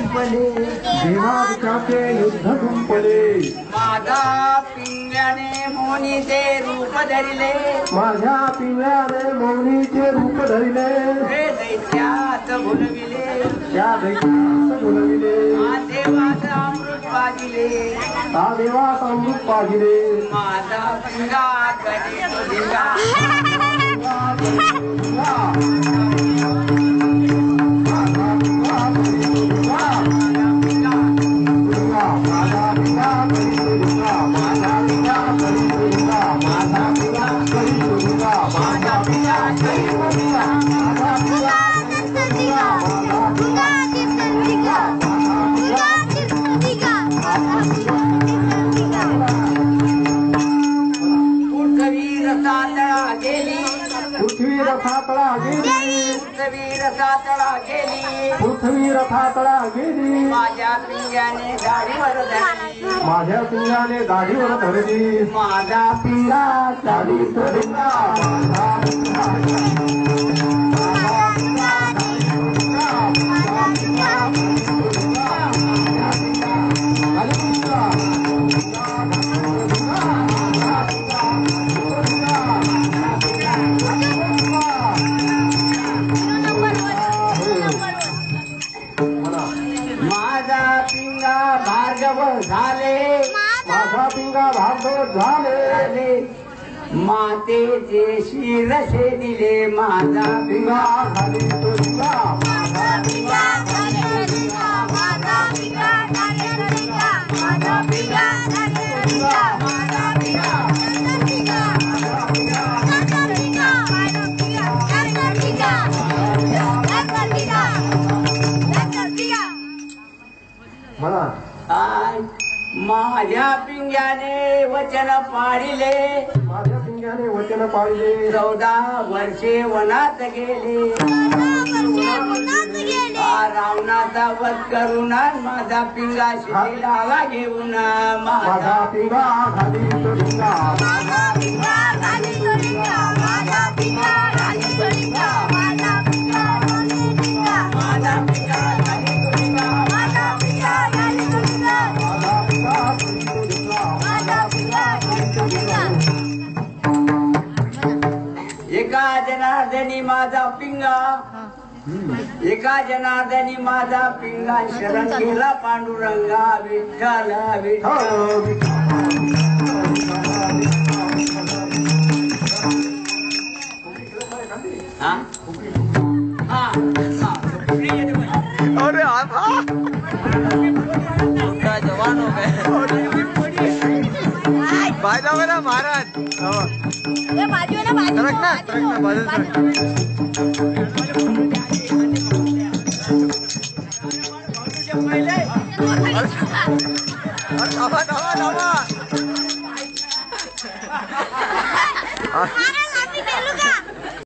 संपले, देवाचे युद्ध संपले, माझा पिंगळ्याने मोनीचे रूप धरिले, माझ्या पिंगळ्याने मौनीचे रूप धरिले, हे दैत्यात भुलविले, त्या दैत्यात बोलविले, देवाचा अमृत पाजिले, त्या देवास अमृत पाजिले, माझा पिंगा कधी तुझिंगा, पृथ्वी रथातळा गेली, पृथ्वी रथातळा गेली, पृथ्वी रथातळा गेली, माझ्या पिंग्याने दाढीवर धरली, माझ्या पिंगाने दाढीवर धरली, माझा पिंगा चाली तोडला, माझा भार्गव झाले, माझा पिंगा भागवत झाले, मातेचे शिरसे दिले, माझा पिंगा खाली तोडला, माझा पिंगा झाले तोडला, माझा पिंगा झाले तोडला, माझा पिंगा झाले तोडला, माझा पिंगा झाले तोडला, माझा पिंगा झाले तोडला, माझा पिंगा झाले तोडला, म्हणा माझ्या पिंग्याने वचन पाळिले, माझ्या पिंग्याने वचन पाळले, 14 वर्षे वनात गेले, रावणाचा वध करून माझा पिंगा शिलाला घेऊन, माझा पिंगा खाली तोडला, माझा पिंगा झाले तोडला, माझा पिंगा झाले तोडला, माझा पिंगा झाले तोडला, माझा पिंगा झाली तुझा, माझा पिंगा झाले तोडला, माझा पिंगा खाली तोडला, माझा पिंगा झाले तोडला. एका जनार्दनी माझा पिंगा, एका जनार्दनी माझा पिंगा, शरण गेला पांडुरंगा, विठ्ठल विठ्ठल. हा? हा, हा. अरे क्या जवान हो गए भाई जाओगे ना महाराज ये बाजू है ना, बाजू रखना बाजू धावा धावा धावा महाराज, आम्ही गेलो का?